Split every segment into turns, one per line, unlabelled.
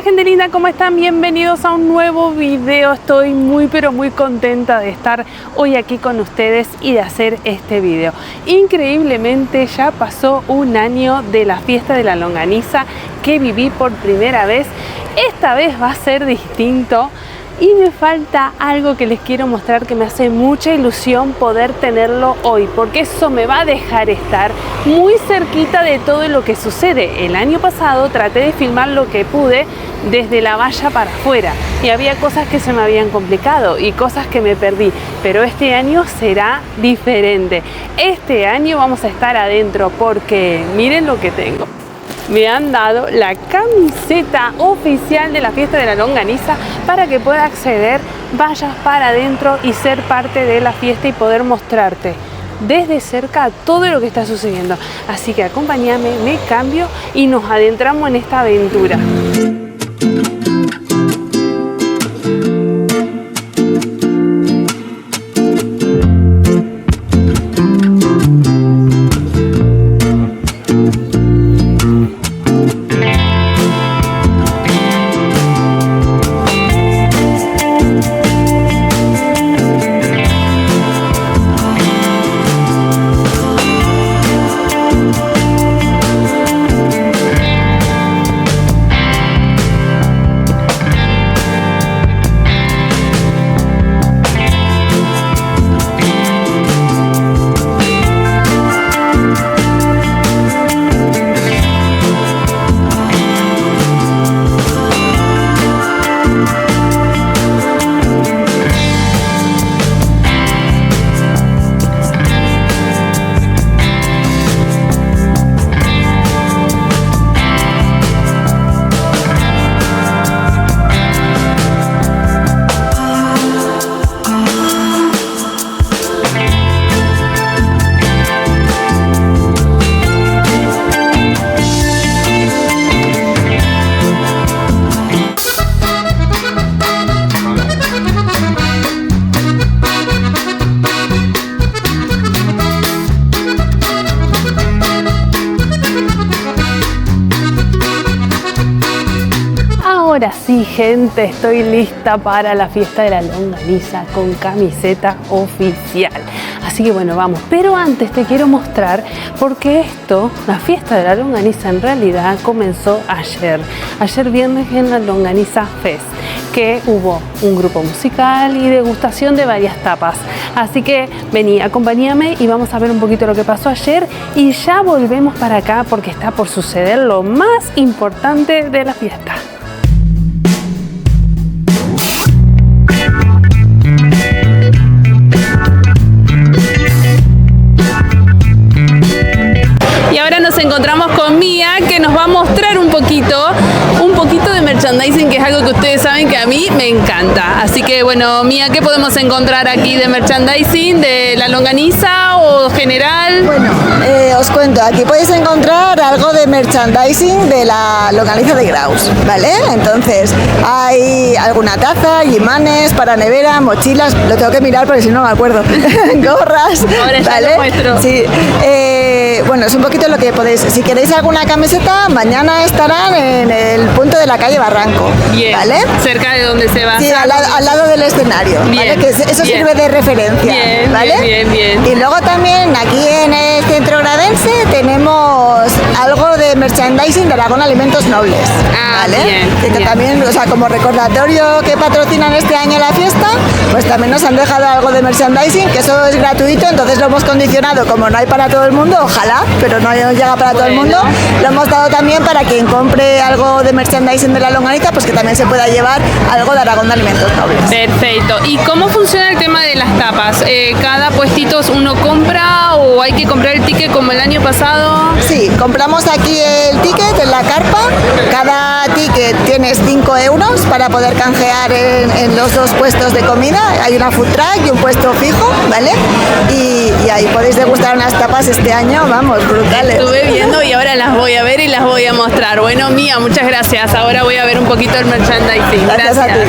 gente linda, ¿cómo están? Bienvenidos a un nuevo video. Estoy muy pero muy contenta de estar hoy aquí con ustedes y de hacer este video. Increíblemente ya pasó un año de la fiesta de la longaniza que viví por primera vez. Esta vez va a ser distinto. Y me falta algo que les quiero mostrar que me hace mucha ilusión poder tenerlo hoy, porque eso me va a dejar estar muy cerquita de todo lo que sucede. El año pasado traté de filmar lo que pude desde la valla para afuera y había cosas que se me habían complicado y cosas que me perdí, pero este año será diferente. Este año vamos a estar adentro porque miren lo que tengo. Me han dado la camiseta oficial de la fiesta de la longaniza para que pueda acceder, vayas para adentro y ser parte de la fiesta y poder mostrarte desde cerca todo lo que está sucediendo. Así que acompáñame, me cambio y nos adentramos en esta aventura. Ahora sí, gente, estoy lista para la fiesta de la longaniza con camiseta oficial. Así que bueno, vamos. Pero antes te quiero mostrar porque la fiesta de la longaniza en realidad comenzó ayer. Ayer viernes en la Longaniza Fest, que hubo un grupo musical y degustación de varias tapas. Así que vení, acompáñame y vamos a ver un poquito lo que pasó ayer y ya volvemos para acá porque está por suceder lo más importante de la fiesta. Y ahora nos encontramos con Mía, que nos va a mostrar un poquito de merchandising, que es algo que ustedes saben que a mí me encanta. Así que bueno, Mía, ¿qué podemos encontrar aquí de merchandising de la longaniza o general?
Bueno, os cuento, aquí podéis encontrar algo de merchandising de la longaniza de Graus, ¿vale? Entonces, hay alguna taza, imanes para nevera, mochilas, lo tengo que mirar porque si no me acuerdo, gorras,
ahora ya
¿vale?
Lo muestro.
Sí, bueno, es un poquito lo que podéis, si queréis alguna camiseta, mañana estarán en el punto de la calle Barranco,
bien,
¿vale?
Cerca de donde se va.
Sí, al lado del escenario,
bien,
¿vale? Que eso
bien,
sirve de referencia,
bien,
¿vale?
Bien.
Y luego también aquí en el centro gradense tenemos algo de merchandising de Aragón Alimentos Nobles, ¿vale? Que también, o sea, como recordatorio que patrocinan este año la fiesta, pues también nos han dejado algo de merchandising, que eso es gratuito, entonces lo hemos condicionado, como no hay para todo el mundo, ojalá, pero no llega para todo el mundo, lo hemos dado también para quien compre algo de merchandising de la longaniza, pues que también se pueda llevar algo de Aragón de Alimentos Nobles.
Perfecto. ¿Y cómo funciona el tema de las tapas? ¿Cada puestito uno compra o hay que comprar el ticket como el año pasado?
Sí, compramos aquí el ticket en la carpa. Cada ticket tienes 5 euros para poder canjear en los dos puestos de comida. Hay una food truck y un puesto fijo, ¿vale? Y ahí podéis degustar unas tapas este año, vamos, brutales.
Estuve viendo y ahora las voy a ver y las voy a mostrar. Bueno, Mía, muchas gracias. Ahora voy a ver un poquito el merchandising.
Gracias a ti.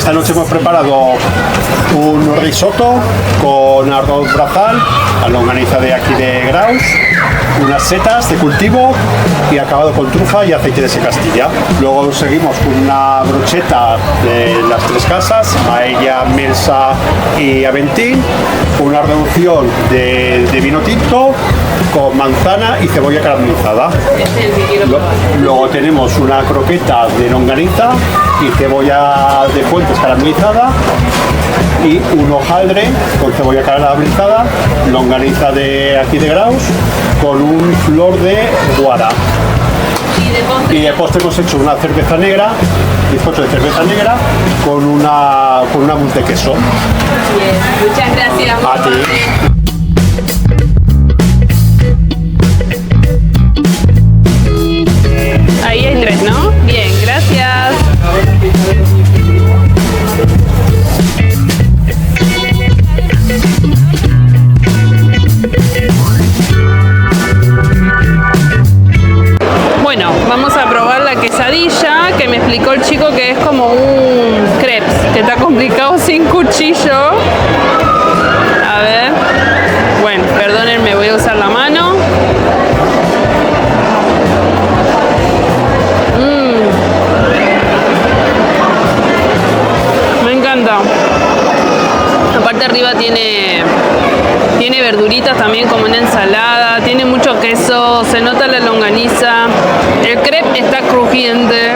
esta noche hemos preparado un risotto con arroz brazal, la longaniza de aquí de Graus, unas setas de cultivo y acabado con trufa y aceite de Castilla. Luego seguimos con una brocheta de las tres casas, paella, melsa y aventín, una reducción de vino tinto con manzana y cebolla caramelizada. Luego tenemos una croqueta de longaniza y cebolla de Fuentes caramelizada y un hojaldre con cebolla caramelizada, longaniza de aquí de Graus con un flor de guara. Y de postre hemos hecho una cerveza negra, bizcocho de cerveza negra con una mousse de queso.
Bien, muchas gracias.
A ti.
Ahí hay tres, ¿no? Bien, gracias. Bueno, vamos a probar la quesadilla, que me explicó el chico que es como un crepes, que está complicado sin cuchillo. A ver. Bueno, perdónenme, voy a usar la mano. Me encanta. Aparte arriba tiene verduritas también como una ensalada, tiene mucho queso, se nota la longaniza, el crepe está crujiente,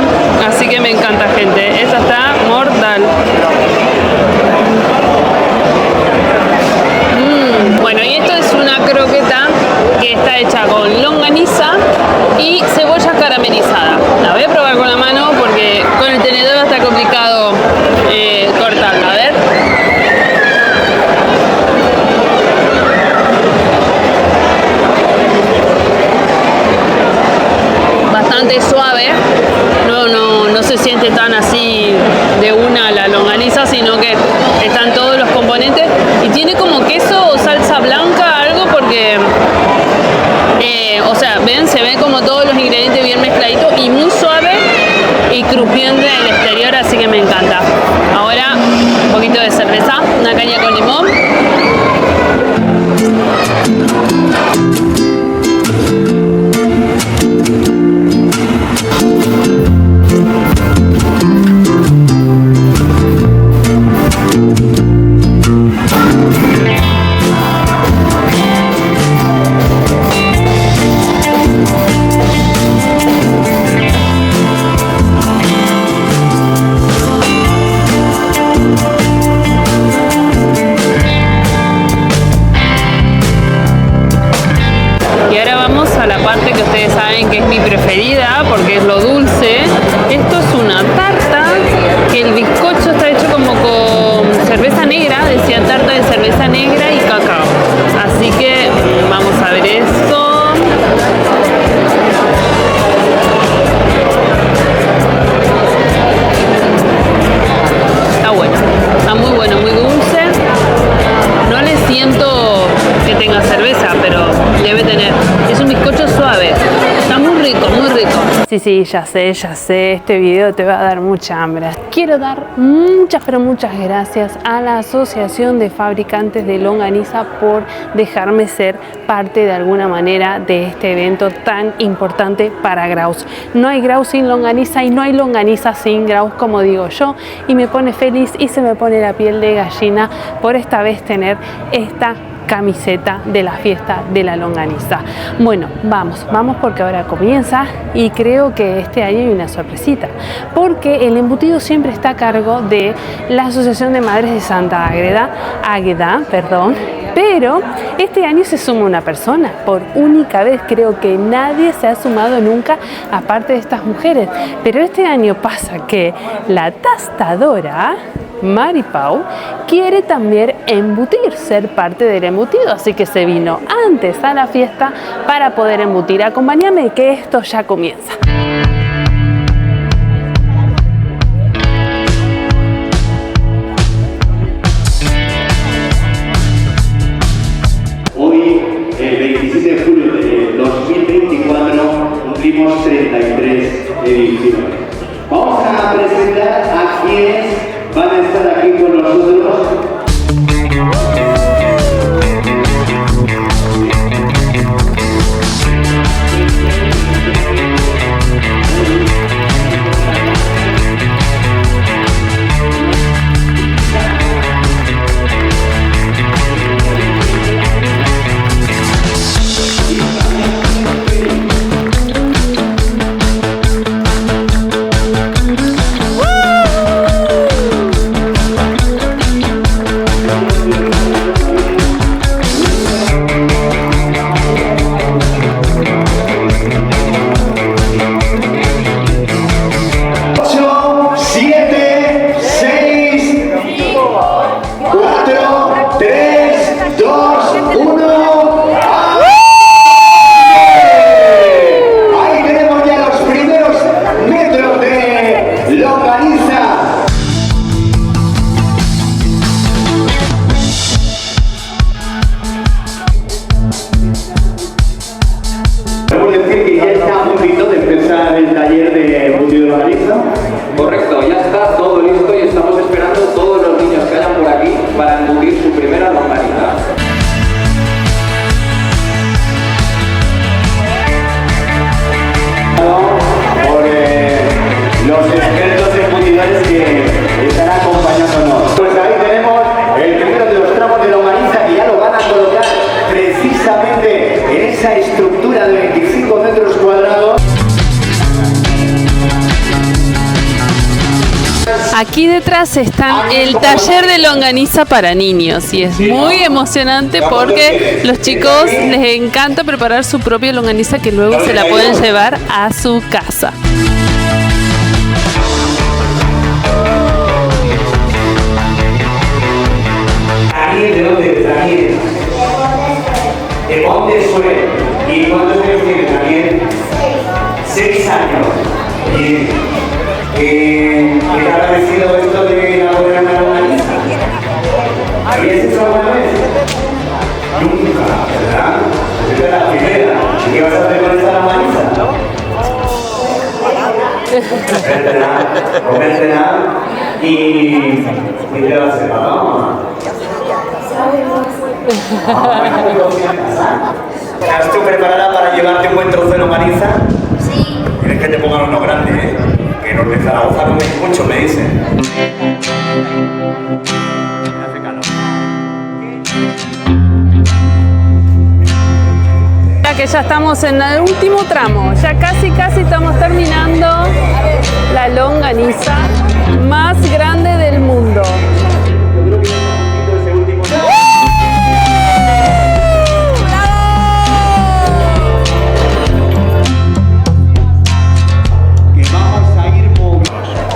así que me encanta, gente. Esta está mortal. Bueno, y esto es una croqueta que está hecha con longaniza y cebolla caramelizada. La voy a probar con la mano porque con el tenedor va a estar complicado cortarla. A ver. Bastante suave, no se siente tan así de una la longaniza, sino que están todos los componentes y tiene como queso o salsa blanca, algo, porque o sea, ven, se ven como todos los ingredientes bien mezcladitos y muy suave y crujiente en el exterior, así que me encanta. Ahora un poquito de cerveza, una caña con limón. Que ustedes saben que es mi preferida porque es lo dulce. Esto es una tarta que el bizcocho está hecho como con cerveza negra, decía tarta de cerveza negra y cacao, así que vamos a ver esto. Está bueno, está muy bueno, muy dulce. No le siento que tenga cerveza, pero debe tener. Es un bizcocho suave. Está muy rico, muy rico. Sí, ya sé. Este video te va a dar mucha hambre. Quiero dar muchas, pero muchas gracias a la Asociación de Fabricantes de Longaniza por dejarme ser parte de alguna manera de este evento tan importante para Graus. No hay Graus sin longaniza y no hay longaniza sin Graus, como digo yo. Y me pone feliz y se me pone la piel de gallina por esta vez tener esta camiseta de la fiesta de la longaniza. Bueno, vamos porque ahora comienza y creo que este año hay una sorpresita, porque el embutido siempre está a cargo de la Asociación de Madres de Santa Águeda, pero este año se suma una persona, por única vez. Creo que nadie se ha sumado nunca aparte de estas mujeres, pero este año pasa que la tostadora Mari Pau quiere también embutir, ser parte del embutido, así que se vino antes a la fiesta para poder embutir. Acompáñame que esto ya comienza.
Hoy, el 26 de julio de 2024, cumplimos 33 ediciones. Vamos a presentar a quienes van a
aquí detrás está el taller de longaniza para niños y es muy emocionante porque los chicos les encanta preparar su propia longaniza que luego se la pueden llevar a su casa.
¿De dónde es Daniel? ¿De dónde fue? ¿Y cuántos años tiene Daniel? 6 años. ¿Qué te ha parecido esto de elaborar una longaniza? ¿Habías hecho alguna vez? Nunca, ¿verdad? Esta es la primera. ¿Y qué vas a hacer con esta longaniza? Comértela y ¿qué vas a hacer, papá? ¿Estás tú preparada para llevarte un buen trozo de longaniza? Sí. ¿Quieres que te pongan uno grande, Que los de Zaragoza no ven mucho, me dicen.
Ya que ya estamos en el último tramo, ya casi estamos terminando la longaniza más grande del mundo.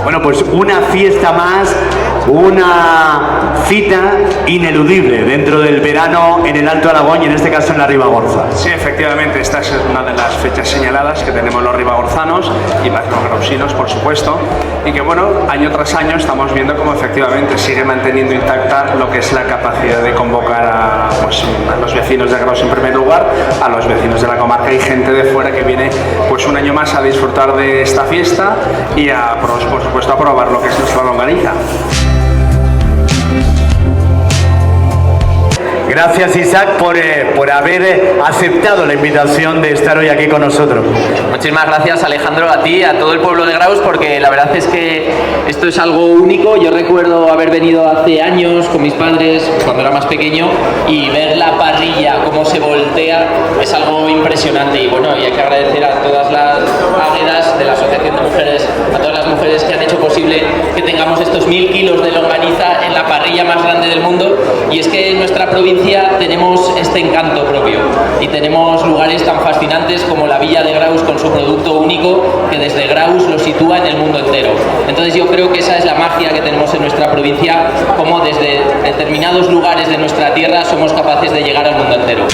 Bueno, pues una fiesta más, una cita ineludible dentro del verano en el Alto Aragón y en este caso en la Ribagorza.
Sí, efectivamente, esta es una de las fechas señaladas que tenemos los ribagorzanos y los grausinos, por supuesto, y que bueno, año tras año estamos viendo cómo efectivamente sigue manteniendo intacta lo que es la capacidad de convocar a los vecinos de Graus en primer lugar, a los vecinos de la comarca y gente de fuera que viene pues un año más a disfrutar de esta fiesta y a, por supuesto, a probar lo que es nuestra longaniza.
Gracias, Isaac, por haber aceptado la invitación de estar hoy aquí con nosotros.
Muchísimas gracias, Alejandro, a ti, a todo el pueblo de Graus, porque la verdad es que esto es algo único. Yo recuerdo haber venido hace años con mis padres, cuando era más pequeño, y ver la parrilla, cómo se voltea, es algo impresionante. Y bueno, y hay que agradecer a todas las águedas de la Asociación de Mujeres, a todas las mujeres que han hecho posible que tengamos estos 1000 kilos de longaniza en la parrilla más grande del mundo. Y es que en nuestra provincia tenemos este encanto propio y tenemos lugares tan fascinantes como la Villa de Graus con su producto único que desde Graus lo sitúa en el mundo entero. Entonces yo creo que esa es la magia que tenemos en nuestra provincia, como desde determinados lugares de nuestra tierra somos capaces de llegar al mundo entero.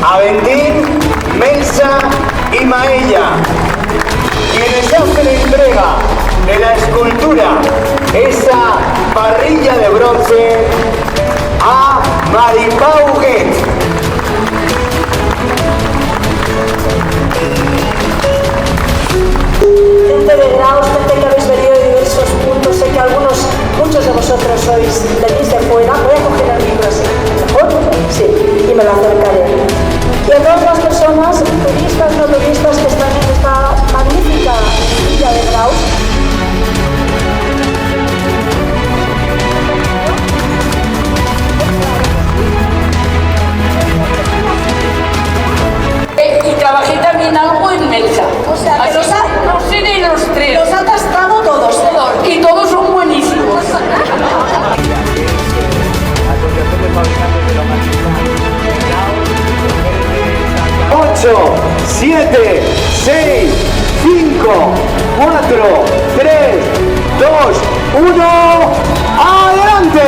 Aventín, Melsa y Maella, quienes hacen entrega de la escultura, esa parrilla de bronce, a Maripau Huguet.
Gente de Graus, gente que habéis venido de diversos puntos, sé que muchos de vosotros venís de fuera. Voy a coger el micro así, ¿mejor? Sí, y me lo acercaré. Y a todas las personas, turistas, no turistas, que están en esta magnífica villa de Graus.
Y trabajé también algo en Melsa.
O sea, que
no sé de los tres.
Los ha tastado todos.
Y todos son buenísimos.
8, 7, 6, 5, 4, 3, 2, 1, ¡adelante!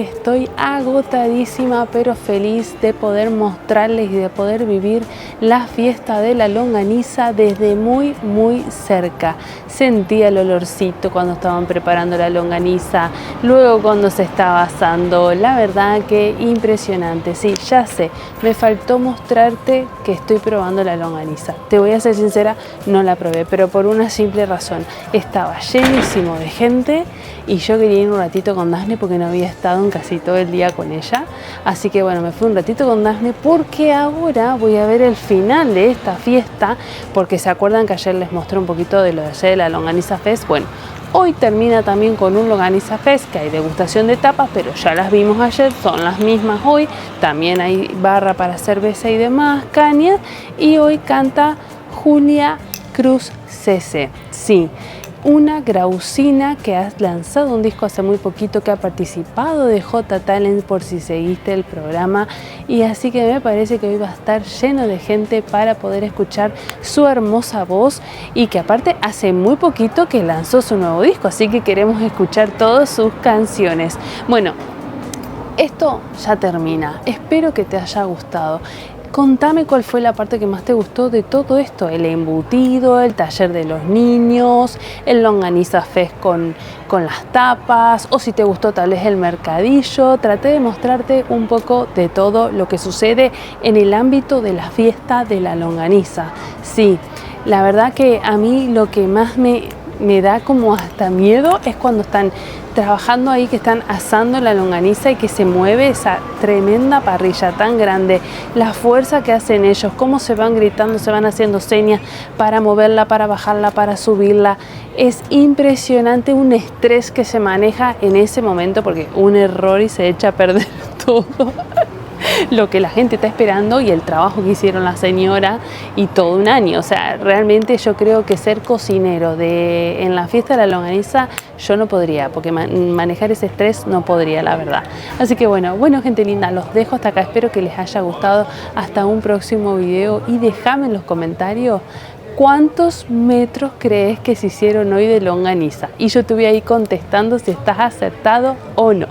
estoy agotadísima, pero feliz de poder mostrarles y de poder vivir la fiesta de la longaniza desde muy cerca. Sentía el olorcito cuando estaban preparando la longaniza, luego cuando se estaba asando. La verdad que impresionante. Sí, ya sé, me faltó mostrarte que estoy probando la longaniza. Te voy a ser sincera, no la probé, pero por una simple razón. Estaba llenísimo de gente y yo quería ir un ratito con Dafne porque no había estado en casi todo el día con ella. Así que bueno, me fui un ratito con Dafne porque ahora voy a ver el final de esta fiesta, porque se acuerdan que ayer les mostré un poquito de lo de ayer de la Longaniza Fest. Bueno, hoy termina también con un Longaniza Fest, que hay degustación de tapas, pero ya las vimos ayer, son las mismas hoy. También hay barra para cerveza y demás, cañas. Y hoy canta Julia Cruz CC. Sí, una grausina que ha lanzado un disco hace muy poquito, que ha participado de J Talent, por si seguiste el programa, y así que me parece que hoy va a estar lleno de gente para poder escuchar su hermosa voz, y que aparte hace muy poquito que lanzó su nuevo disco, así que queremos escuchar todas sus canciones. Bueno, esto ya termina, espero que te haya gustado. Contame cuál fue la parte que más te gustó de todo esto, el embutido, el taller de los niños, el Longaniza Fest con las tapas, o si te gustó tal vez el mercadillo. Traté de mostrarte un poco de todo lo que sucede en el ámbito de la fiesta de la longaniza. Sí, la verdad que a mí lo que más me da como hasta miedo es cuando están trabajando ahí, que están asando la longaniza y que se mueve esa tremenda parrilla tan grande, la fuerza que hacen ellos, cómo se van gritando, se van haciendo señas para moverla, para bajarla, para subirla. Es impresionante un estrés que se maneja en ese momento, porque un error y se echa a perder todo lo que la gente está esperando y el trabajo que hicieron la señora y todo un año. O sea, realmente yo creo que ser cocinero en la fiesta de la longaniza yo no podría, porque manejar ese estrés no podría, la verdad. Así que bueno, gente linda, los dejo hasta acá. Espero que les haya gustado. Hasta un próximo video, y déjame en los comentarios ¿cuántos metros crees que se hicieron hoy de longaniza? Y yo estuve ahí contestando si estás acertado o no.